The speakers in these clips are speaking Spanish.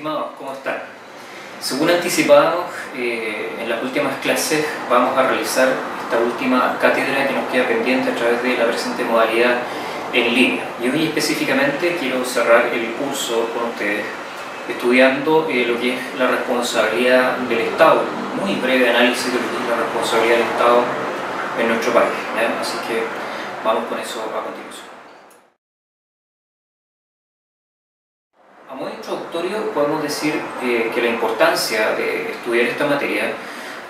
Estimados, ¿cómo están? Según anticipábamos, en las últimas clases vamos a realizar esta última cátedra que nos queda pendiente a través de la presente modalidad en línea. Y hoy específicamente quiero cerrar el curso con ustedes estudiando lo que es la responsabilidad del Estado, un muy breve análisis de lo que es la responsabilidad del Estado en nuestro país, ¿ya? Así que vamos con eso a continuación. A modo introductorio podemos decir que la importancia de estudiar esta materia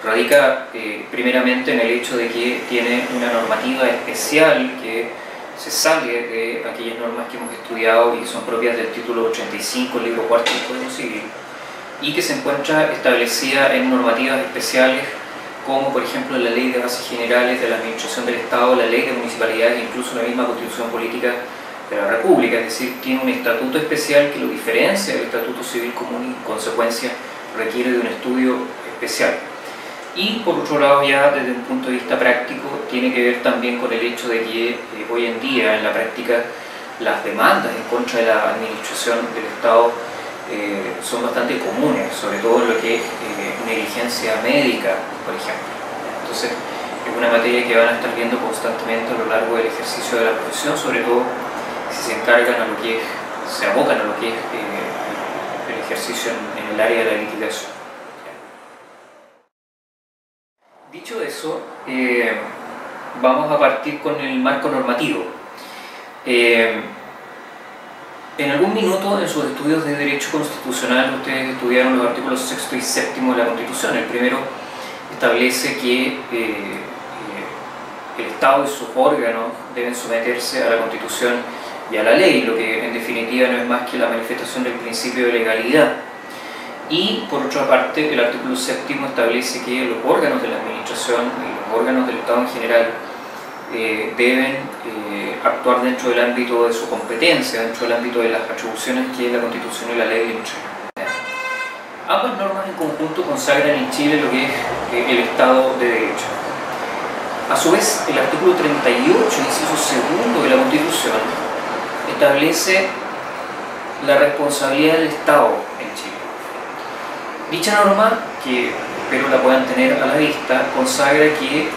radica primeramente en el hecho de que tiene una normativa especial que se sale de aquellas normas que hemos estudiado y que son propias del título 85, el libro cuarto del Código Civil, y que se encuentra establecida en normativas especiales como por ejemplo la Ley de Bases Generales de la Administración del Estado, la Ley de Municipalidades e incluso la misma Constitución Política de la República, es decir, tiene un estatuto especial que lo diferencia del estatuto civil común y en consecuencia requiere de un estudio especial. Y por otro lado, ya desde un punto de vista práctico, tiene que ver también con el hecho de que hoy en día en la práctica las demandas en contra de la administración del Estado son bastante comunes, sobre todo en lo que es negligencia médica, por ejemplo. Entonces es una materia que van a estar viendo constantemente a lo largo del ejercicio de la profesión, sobre todo si se encargan a lo que es, se abocan a lo que es el ejercicio en el área de la litigación. Dicho eso, vamos a partir con el marco normativo. En algún minuto en sus estudios de Derecho Constitucional ustedes estudiaron los artículos 6 y 7 de la Constitución. El primero establece que el Estado y sus órganos deben someterse a la Constitución y a la ley, lo que en definitiva no es más que la manifestación del principio de legalidad. Y por otra parte, el artículo 7 establece que los órganos de la administración y los órganos del Estado en general deben actuar dentro del ámbito de su competencia, dentro del ámbito de las atribuciones que la Constitución y la ley le entregan. Ambas normas en conjunto consagran en Chile lo que es el Estado de Derecho. A su vez, el artículo 38, inciso segundo de la Constitución, establece la responsabilidad del Estado en Chile. Dicha norma, que espero la puedan tener a la vista, consagra que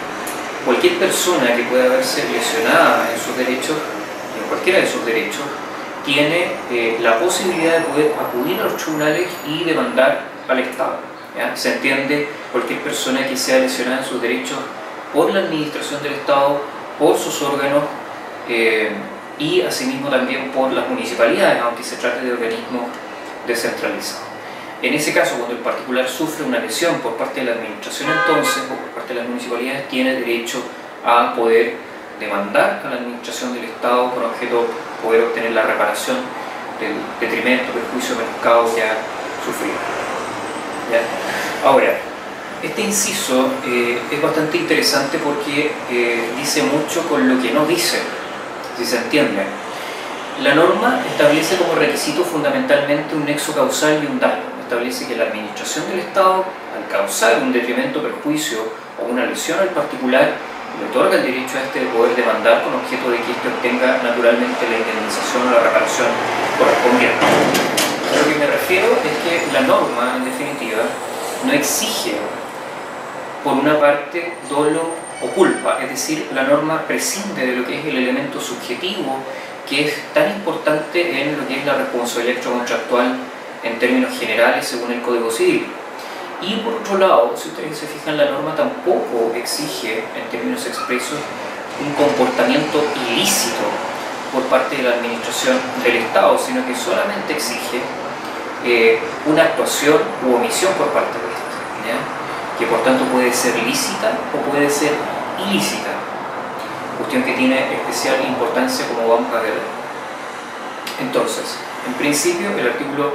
cualquier persona que pueda verse lesionada en sus derechos, en cualquiera de sus derechos, tiene la posibilidad de poder acudir a los tribunales y demandar al Estado, ¿ya? Se entiende cualquier persona que sea lesionada en sus derechos por la administración del Estado, por sus órganos y asimismo también por las municipalidades, aunque se trate de organismos descentralizados. En ese caso, cuando el particular sufre una lesión por parte de la administración entonces, o por parte de las municipalidades, tiene derecho a poder demandar a la administración del Estado con objeto de poder obtener la reparación del detrimento, perjuicio, menoscabo que ha sufrido. ¿Ya? Ahora, este inciso es bastante interesante porque dice mucho con lo que no dice, si se entiende. La norma establece como requisito fundamentalmente un nexo causal y un daño. Establece que la administración del Estado, al causar un detrimento, perjuicio o una lesión al particular, le otorga el derecho a este de poder demandar con objeto de que éste obtenga naturalmente la indemnización o la reparación correspondiente. A lo que me refiero es que la norma, en definitiva, no exige, por una parte, dolo o culpa, es decir, la norma prescinde de lo que es el elemento subjetivo que es tan importante en lo que es la responsabilidad extracontractual en términos generales según el Código Civil. Y por otro lado, si ustedes se fijan, la norma tampoco exige en términos expresos un comportamiento ilícito por parte de la administración del Estado, sino que solamente exige una actuación u omisión por parte de ésta, ¿ya? Que por tanto puede ser lícita o puede ser ilícita, cuestión que tiene especial importancia como vamos a ver. Entonces, en principio el artículo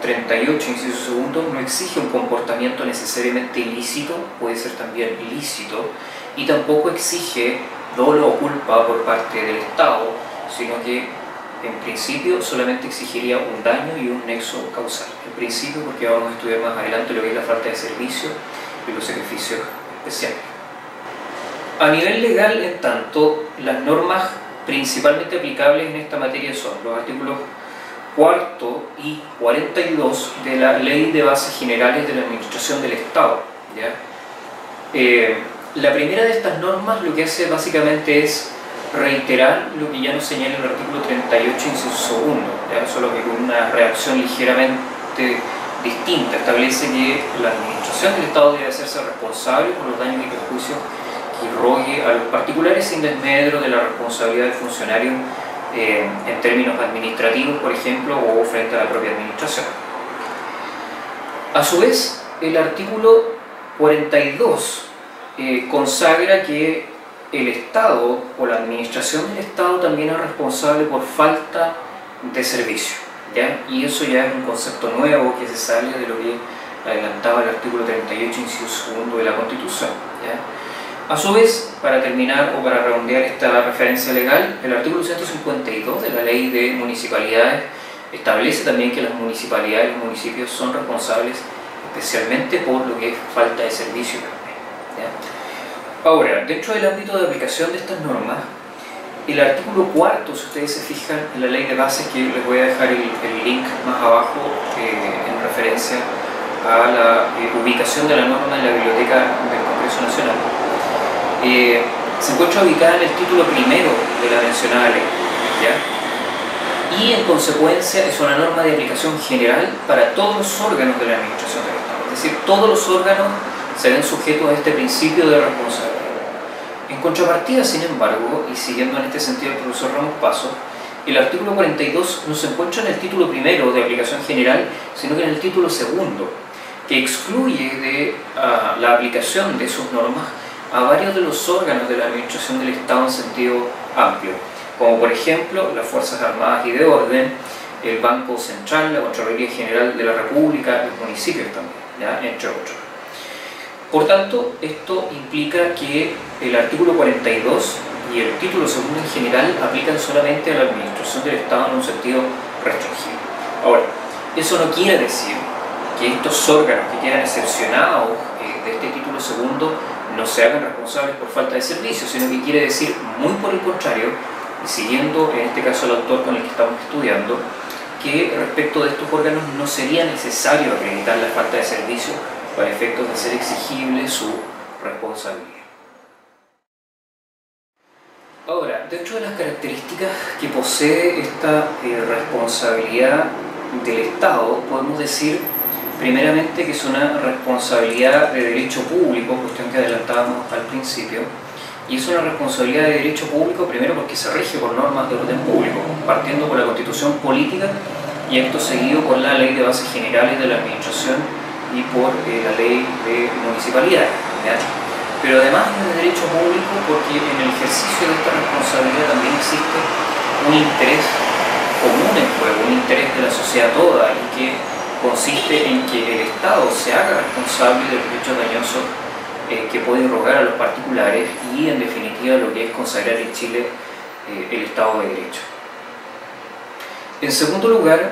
38, inciso segundo, no exige un comportamiento necesariamente ilícito, puede ser también ilícito, y tampoco exige dolo o culpa por parte del Estado, sino que en principio solamente exigiría un daño y un nexo causal. En principio, porque vamos a estudiar más adelante lo que es la falta de servicio y los sacrificios especiales. A nivel legal, en tanto, las normas principalmente aplicables en esta materia son los artículos cuarto y 42 de la Ley de Bases Generales de la Administración del Estado, ¿ya? La primera de estas normas lo que hace básicamente es reiterar lo que ya nos señala el artículo 38, inciso 1, ¿ya? Solo que con una redacción ligeramente distinta. Establece que la administración del Estado debe hacerse responsable por los daños y perjuicios que irrogue a los particulares sin desmedro de la responsabilidad del funcionario en términos administrativos, por ejemplo, o frente a la propia administración. A su vez, el artículo 42 consagra que el Estado o la administración del Estado también es responsable por falta de servicio, ¿ya? Y eso ya es un concepto nuevo que se sale de lo que adelantaba el artículo 38, inciso 2 de la Constitución, ¿ya? A su vez, para terminar o para redondear esta referencia legal, el artículo 152 de la Ley de Municipalidades establece también que las municipalidades y los municipios son responsables especialmente por lo que es falta de servicio también, ¿ya? Ahora, dentro del ámbito de aplicación de estas normas, el artículo 4, si ustedes se fijan en la Ley de Bases, que les voy a dejar el link más abajo en referencia a la ubicación de la norma en la Biblioteca del Congreso Nacional, se encuentra ubicada en el título primero de la mencionada ley, ¿ya? Y en consecuencia es una norma de aplicación general para todos los órganos de la administración del Estado, es decir, todos los órganos se ven sujetos a este principio de responsabilidad. En contrapartida, sin embargo, y siguiendo en este sentido el profesor Ramos Paso, el artículo 42 no se encuentra en el título primero de aplicación general, sino que en el título segundo, que excluye de la aplicación de sus normas a varios de los órganos de la administración del Estado en sentido amplio, como por ejemplo las Fuerzas Armadas y de Orden, el Banco Central, la Contraloría General de la República, los municipios también, ¿ya? Entre otros. Por tanto, esto implica que el artículo 42 y el título segundo en general aplican solamente a la administración del Estado en un sentido restringido. Ahora, eso no quiere decir que estos órganos que quedan excepcionados de este título segundo no se hagan responsables por falta de servicio, sino que quiere decir, muy por el contrario, y siguiendo en este caso el autor con el que estamos estudiando, que respecto de estos órganos no sería necesario acreditar la falta de servicio para efectos de ser exigible su responsabilidad. Ahora, dentro de las características que posee esta responsabilidad del Estado, podemos decir primeramente que es una responsabilidad de derecho público, cuestión que adelantábamos al principio, y es una responsabilidad de derecho público primero porque se rige por normas de orden público, partiendo por la Constitución Política y acto seguido por la Ley de Bases Generales de la Administración y por la Ley de Municipalidades, ¿ya? Pero además es de derecho público porque en el ejercicio de esta responsabilidad también existe un interés común en juego, un interés de la sociedad toda, y que consiste en que el Estado se haga responsable de los hechos dañosos que puede irrogar a los particulares y, en definitiva, lo que es consagrar en Chile el Estado de Derecho. En segundo lugar,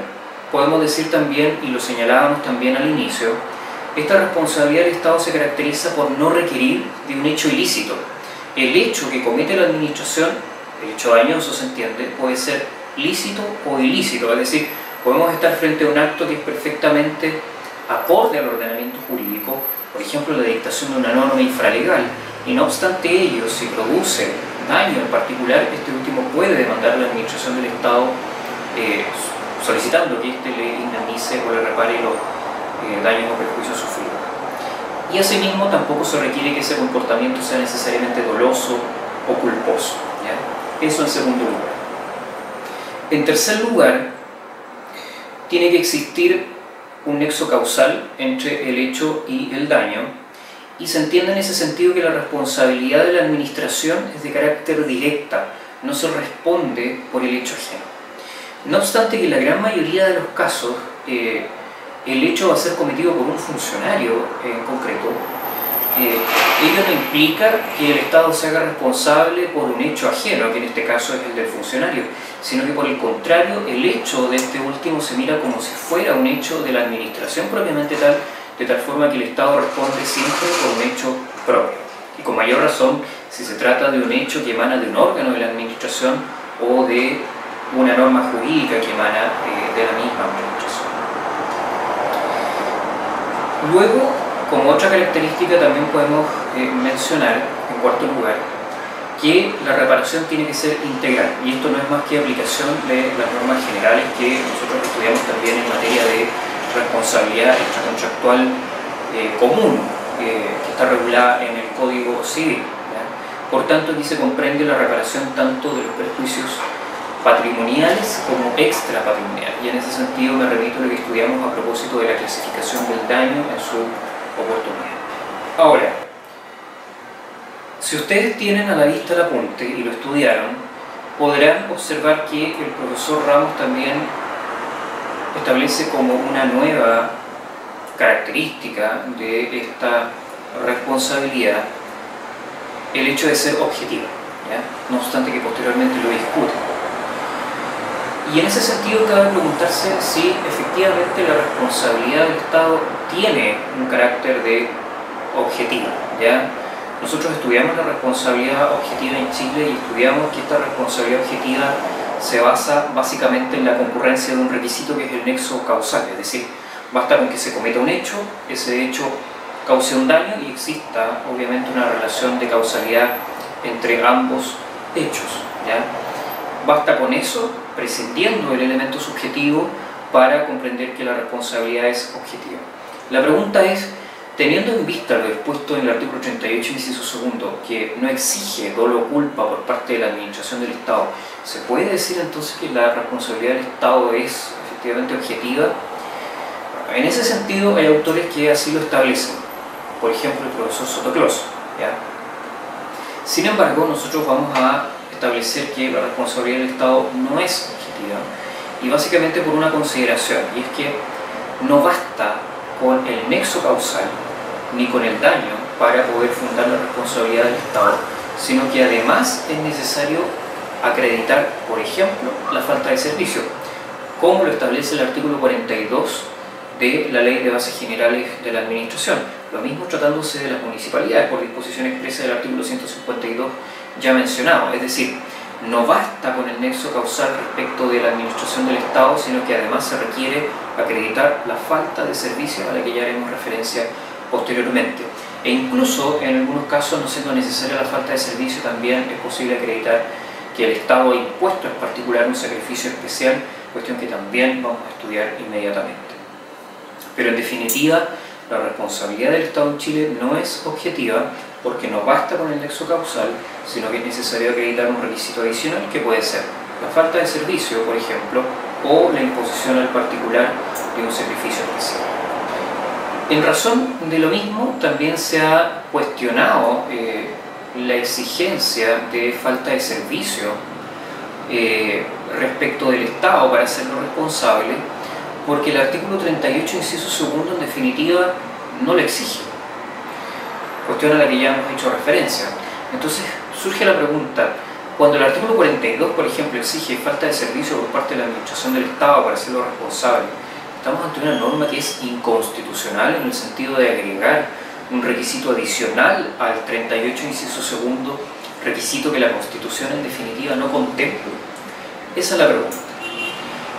podemos decir también, y lo señalábamos también al inicio, esta responsabilidad del Estado se caracteriza por no requerir de un hecho ilícito. El hecho que comete la administración, el hecho dañoso se entiende, puede ser lícito o ilícito, es decir, podemos estar frente a un acto que es perfectamente acorde al ordenamiento jurídico, por ejemplo la dictación de una norma infralegal, y no obstante ello, si produce daño en particular, este último puede demandar a la administración del Estado solicitando que éste le indemnice o le repare los daños o perjuicios sufridos. Y asimismo tampoco se requiere que ese comportamiento sea necesariamente doloso o culposo, ¿ya? Eso en segundo lugar. En tercer lugar, tiene que existir un nexo causal entre el hecho y el daño, y se entiende en ese sentido que la responsabilidad de la administración es de carácter directa, no se responde por el hecho ajeno. No obstante que en la gran mayoría de los casos el hecho va a ser cometido por un funcionario en concreto, ello no implica que el Estado se haga responsable por un hecho ajeno, que en este caso es el del funcionario, sino que por el contrario, el hecho de este último se mira como si fuera un hecho de la administración propiamente tal, de tal forma que el Estado responde siempre por un hecho propio. Y con mayor razón si se trata de un hecho que emana de un órgano de la administración o de una norma jurídica que emana de la administración. Luego, como otra característica, también podemos mencionar, en cuarto lugar, que la reparación tiene que ser integral, y esto no es más que aplicación de las normas generales que nosotros estudiamos también en materia de responsabilidad extracontractual común, que está regulada en el Código Civil, ¿ya? Por tanto, aquí se comprende la reparación tanto de los perjuicios patrimoniales como extrapatrimoniales, y en ese sentido me remito a lo que estudiamos a propósito de la clasificación del daño en su oportunidad. Ahora, si ustedes tienen a la vista el apunte y lo estudiaron, podrán observar que el profesor Ramos también establece como una nueva característica de esta responsabilidad el hecho de ser objetiva, ¿ya? No obstante que posteriormente lo discute. Y en ese sentido cabe preguntarse si efectivamente la responsabilidad del Estado tiene un carácter de objetiva, ¿ya? Nosotros estudiamos la responsabilidad objetiva en Chile y estudiamos que esta responsabilidad objetiva se basa básicamente en la concurrencia de un requisito que es el nexo causal, es decir, basta con que se cometa un hecho, ese hecho cause un daño y exista obviamente una relación de causalidad entre ambos hechos, ¿ya? Basta con eso, prescindiendo del elemento subjetivo, para comprender que la responsabilidad es objetiva. La pregunta es, teniendo en vista lo expuesto en el artículo 38, inciso segundo, que no exige dolo o culpa por parte de la administración del Estado, ¿se puede decir entonces que la responsabilidad del Estado es efectivamente objetiva? En ese sentido hay autores que así lo establecen, por ejemplo el profesor Sotoclós, ¿ya? Sin embargo, nosotros vamos a establecer que la responsabilidad del Estado no es objetiva, y básicamente por una consideración, y es que no basta con el nexo causal ni con el daño para poder fundar la responsabilidad del Estado, sino que además es necesario acreditar, por ejemplo, la falta de servicio, como lo establece el artículo 42 de la Ley de Bases Generales de la Administración. Lo mismo tratándose de las municipalidades, por disposición expresa del artículo 152 ya mencionado. Es decir, no basta con el nexo causal respecto de la administración del Estado, sino que además se requiere acreditar la falta de servicio a la que ya haremos referencia posteriormente. E incluso en algunos casos, no siendo necesaria la falta de servicio, también es posible acreditar que el Estado ha impuesto en particular un sacrificio especial, cuestión que también vamos a estudiar inmediatamente. Pero en definitiva, la responsabilidad del Estado en Chile no es objetiva porque no basta con el nexo causal, sino que es necesario acreditar un requisito adicional que puede ser la falta de servicio, por ejemplo, o la imposición al particular de un sacrificio especial. En razón de lo mismo, también se ha cuestionado la exigencia de falta de servicio respecto del Estado para hacerlo responsable, porque el artículo 38, inciso segundo, en definitiva, no lo exige. Cuestión a la que ya hemos hecho referencia. Entonces surge la pregunta, cuando el artículo 42, por ejemplo, exige falta de servicio por parte de la administración del Estado para hacerlo responsable, estamos ante una norma que es inconstitucional en el sentido de agregar un requisito adicional al 38, inciso segundo, requisito que la Constitución en definitiva no contempla. Esa es la pregunta.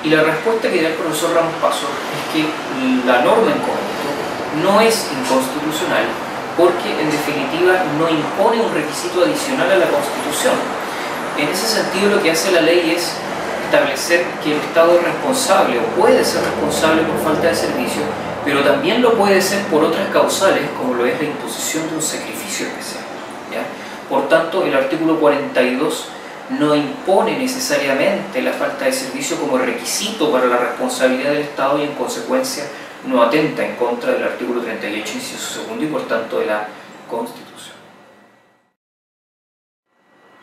Y la respuesta que da el profesor Ramos Paso es que la norma en concreto no es inconstitucional porque en definitiva no impone un requisito adicional a la Constitución. En ese sentido, lo que hace la ley es establecer que el Estado es responsable o puede ser responsable por falta de servicio, pero también lo puede ser por otras causales, como lo es la imposición de un sacrificio especial, ¿ya? Por tanto, el artículo 42 no impone necesariamente la falta de servicio como requisito para la responsabilidad del Estado y en consecuencia no atenta en contra del artículo 38, inciso segundo y por tanto de la Constitución.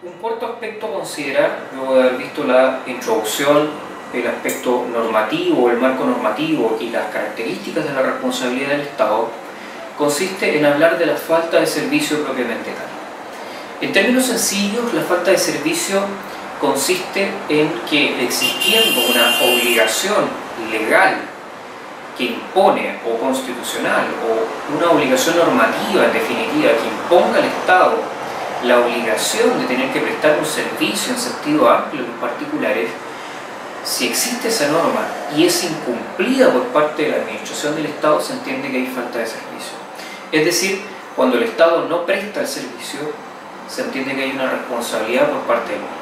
Un cuarto aspecto a considerar, luego de haber visto la introducción, el aspecto normativo, el marco normativo y las características de la responsabilidad del Estado, consiste en hablar de la falta de servicio propiamente tal. En términos sencillos, la falta de servicio consiste en que, existiendo una obligación legal que impone, o constitucional, o una obligación normativa en definitiva que imponga al Estado la obligación de tener que prestar un servicio en sentido amplio a los particulares, Si existe esa norma y es incumplida por parte de la administración del Estado, se entiende que hay falta de servicio. Es decir, cuando el Estado no presta el servicio, se entiende que hay una responsabilidad por parte del mismo.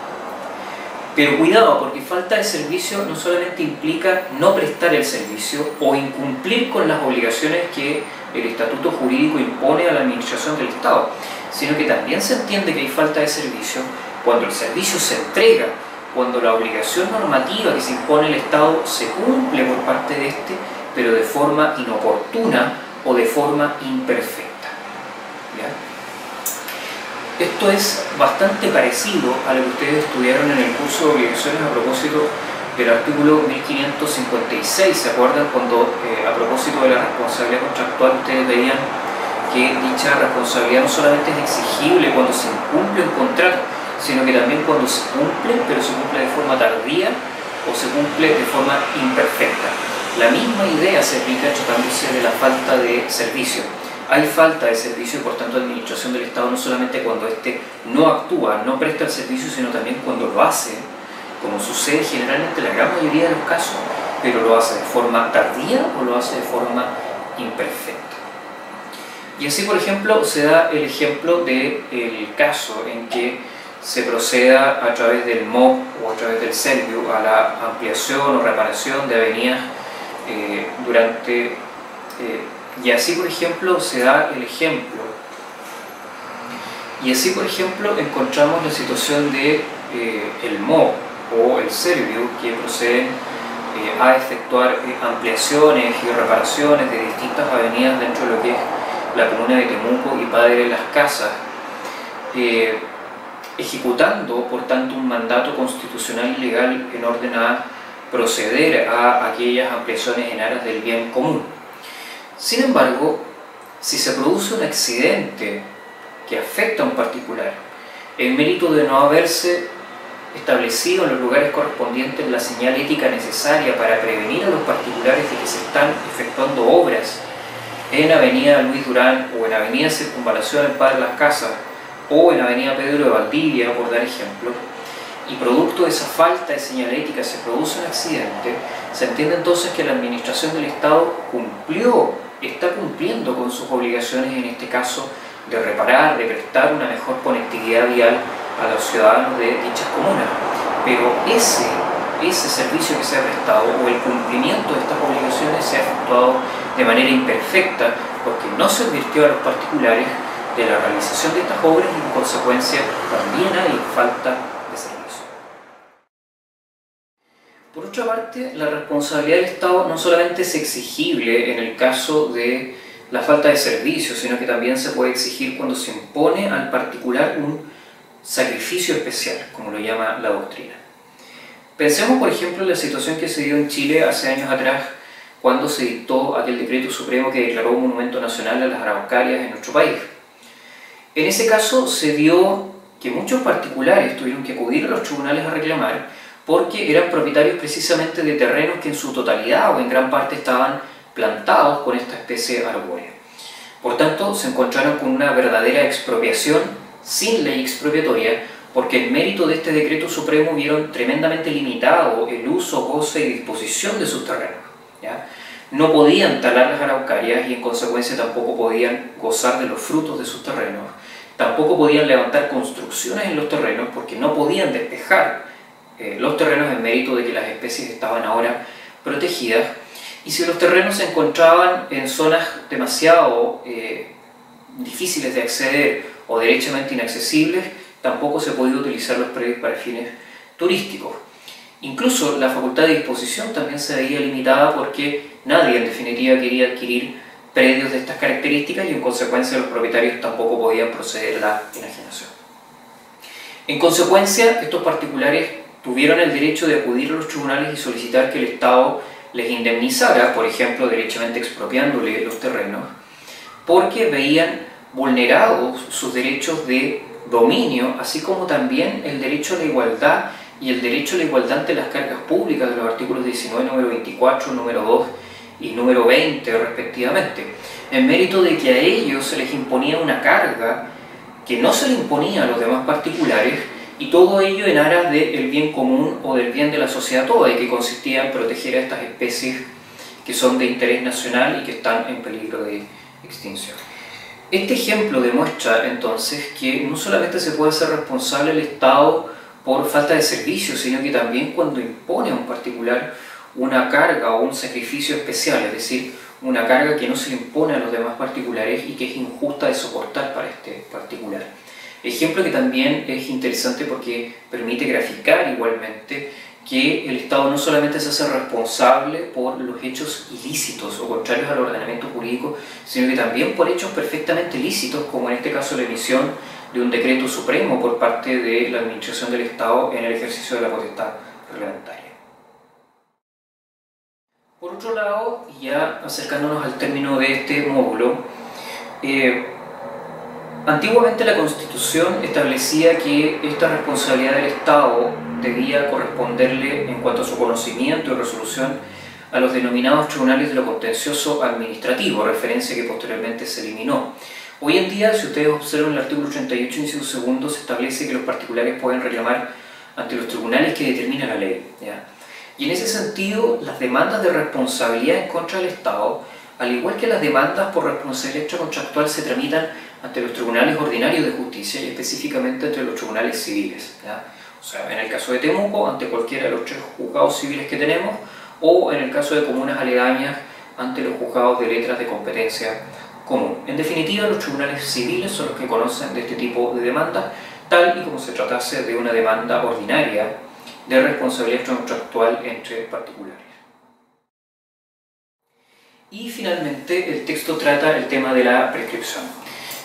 Pero cuidado, porque falta de servicio no solamente implica no prestar el servicio o incumplir con las obligaciones que el estatuto jurídico impone a la administración del Estado, sino que también se entiende que hay falta de servicio cuando el servicio se entrega, cuando la obligación normativa que se impone el Estado se cumple por parte de este, pero de forma inoportuna o de forma imperfecta. ¿Ya? Esto es bastante parecido a lo que ustedes estudiaron en el curso de obligaciones a propósito del artículo 1556. ¿Se acuerdan cuando a propósito de la responsabilidad contractual ustedes veían que dicha responsabilidad no solamente es exigible cuando se incumple un contrato, sino que también cuando se cumple, pero se cumple de forma tardía o se cumple de forma imperfecta? La misma idea se aplica tratándose de la falta de servicio. Hay falta de servicio y por tanto administración del Estado no solamente cuando éste no actúa, no presta el servicio, sino también cuando lo hace, como sucede generalmente en la gran mayoría de los casos, pero lo hace de forma tardía o lo hace de forma imperfecta. Y así, por ejemplo, se da el ejemplo del caso en que se proceda a través del MOB o a través del SERVIU a la ampliación o reparación de avenidas y así, por ejemplo, se da el ejemplo. Y así, por ejemplo, encontramos la situación de el MOB o el SERVIU que proceden a efectuar ampliaciones y reparaciones de distintas avenidas dentro de lo que es la comuna de Temuco y Padre Las Casas, ejecutando, por tanto, un mandato constitucional y legal en orden a proceder a aquellas ampliaciones en aras del bien común. Sin embargo, si se produce un accidente que afecta a un particular, en mérito de no haberse establecido en los lugares correspondientes la señal ética necesaria para prevenir a los particulares de que se están efectuando obras en Avenida Luis Durán o en Avenida Circunvalación en Padre Las Casas o en Avenida Pedro de Valdivia, por dar ejemplo, y producto de esa falta de señal ética se produce un accidente, se entiende entonces que la administración del Estado está cumpliendo con sus obligaciones, en este caso de reparar, de prestar una mejor conectividad vial a los ciudadanos de dichas comunas. Pero ese servicio que se ha prestado o el cumplimiento de estas obligaciones se ha efectuado de manera imperfecta porque no se advirtió a los particulares de la realización de estas obras y en consecuencia también hay falta de servicio. Por otra parte, la responsabilidad del Estado no solamente es exigible en el caso de la falta de servicio, sino que también se puede exigir cuando se impone al particular un sacrificio especial, como lo llama la doctrina. Pensemos, por ejemplo, en la situación que se dio en Chile hace años atrás, cuando se dictó aquel decreto supremo que declaró monumento nacional a las araucarias en nuestro país. En ese caso se dio que muchos particulares tuvieron que acudir a los tribunales a reclamar porque eran propietarios precisamente de terrenos que en su totalidad o en gran parte estaban plantados con esta especie arbórea. Por tanto, se encontraron con una verdadera expropiación sin ley expropiatoria, porque en mérito de este decreto supremo vieron tremendamente limitado el uso, goce y disposición de sus terrenos, ¿ya? No podían talar las araucarias y en consecuencia tampoco podían gozar de los frutos de sus terrenos, tampoco podían levantar construcciones en los terrenos porque no podían despejar los terrenos en mérito de que las especies estaban ahora protegidas, y si los terrenos se encontraban en zonas demasiado difíciles de acceder o derechamente inaccesibles, tampoco se podía utilizar los predios para fines turísticos. Incluso la facultad de disposición también se veía limitada porque nadie en definitiva quería adquirir predios de estas características y en consecuencia los propietarios tampoco podían proceder a la enajenación. En consecuencia, estos particulares tuvieron el derecho de acudir a los tribunales y solicitar que el Estado les indemnizara, por ejemplo, derechamente expropiándole los terrenos, porque veían vulnerados sus derechos de dominio, así como también el derecho a la igualdad y el derecho a la igualdad ante las cargas públicas de los artículos 19, número 24, número 2 y número 20 respectivamente, en mérito de que a ellos se les imponía una carga que no se le imponía a los demás particulares y todo ello en aras del bien común o del bien de la sociedad toda, y que consistía en proteger a estas especies que son de interés nacional y que están en peligro de extinción. Este ejemplo demuestra entonces que no solamente se puede ser responsable el Estado por falta de servicios, sino que también cuando impone a un particular una carga o un sacrificio especial, es decir, una carga que no se le impone a los demás particulares y que es injusta de soportar para este particular. Ejemplo que también es interesante porque permite graficar igualmente que el Estado no solamente se hace responsable por los hechos ilícitos o contrarios al ordenamiento jurídico, sino que también por hechos perfectamente lícitos, como en este caso la emisión de un decreto supremo por parte de la administración del Estado en el ejercicio de la potestad reglamentaria. Por otro lado, ya acercándonos al término de este módulo, antiguamente la Constitución establecía que esta responsabilidad del Estado debía corresponderle en cuanto a su conocimiento y resolución a los denominados tribunales de lo contencioso administrativo, referencia que posteriormente se eliminó. Hoy en día, si ustedes observan el artículo 38, inciso segundo, se establece que los particulares pueden reclamar ante los tribunales que determina la ley, ¿ya? Y en ese sentido, las demandas de responsabilidad en contra del Estado, al igual que las demandas por responsabilidad extracontractual, se tramitan ante los tribunales ordinarios de justicia y específicamente ante los tribunales civiles, ¿ya? O sea, en el caso de Temuco, ante cualquiera de los 3 juzgados civiles que tenemos, o en el caso de comunas aledañas, ante los juzgados de letras de competencia común. En definitiva, los tribunales civiles son los que conocen de este tipo de demandas, tal y como se tratase de una demanda ordinaria de responsabilidad extracontractual entre particulares. Y finalmente, el texto trata el tema de la prescripción.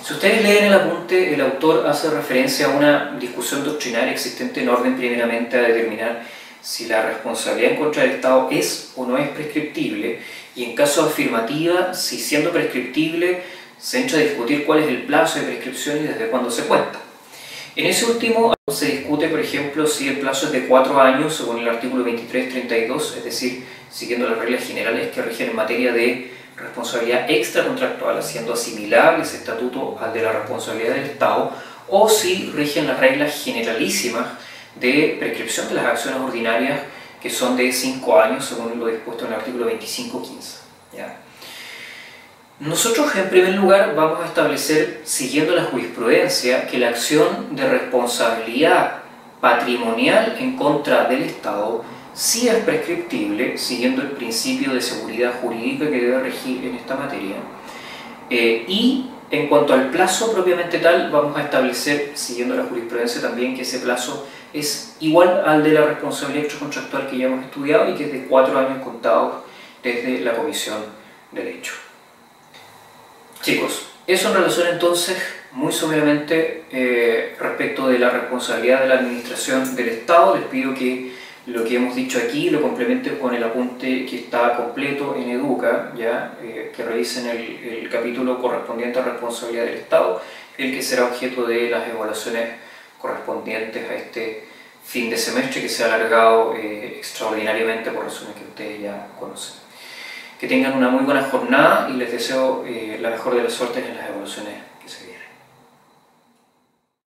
Si ustedes leen el apunte, el autor hace referencia a una discusión doctrinaria existente en orden primeramente a determinar si la responsabilidad en contra del Estado es o no es prescriptible, y en caso afirmativa, si siendo prescriptible, se entra a discutir cuál es el plazo de prescripción y desde cuándo se cuenta. En ese último se discute, por ejemplo, si el plazo es de 4 años según el artículo 23.32, es decir, siguiendo las reglas generales que rigen en materia de responsabilidad extracontractual, haciendo asimilable ese estatuto al de la responsabilidad del Estado, o si rigen las reglas generalísimas de prescripción de las acciones ordinarias que son de 5 años según lo dispuesto en el artículo 25.15. ¿Ya? Nosotros en primer lugar vamos a establecer, siguiendo la jurisprudencia, que la acción de responsabilidad patrimonial en contra del Estado sí es prescriptible, siguiendo el principio de seguridad jurídica que debe regir en esta materia. Y en cuanto al plazo propiamente tal, vamos a establecer, siguiendo la jurisprudencia también, que ese plazo es igual al de la responsabilidad extracontractual que ya hemos estudiado y que es de 4 años contados desde la comisión del hecho. Chicos, eso en relación entonces, muy someramente, respecto de la responsabilidad de la administración del Estado. Les pido que lo que hemos dicho aquí lo complementen con el apunte que está completo en Educa, ¿ya? Que revisen el capítulo correspondiente a responsabilidad del Estado, el que será objeto de las evaluaciones correspondientes a este fin de semestre que se ha alargado extraordinariamente por razones que ustedes ya conocen. Que tengan una muy buena jornada y les deseo la mejor de las suertes en las evaluaciones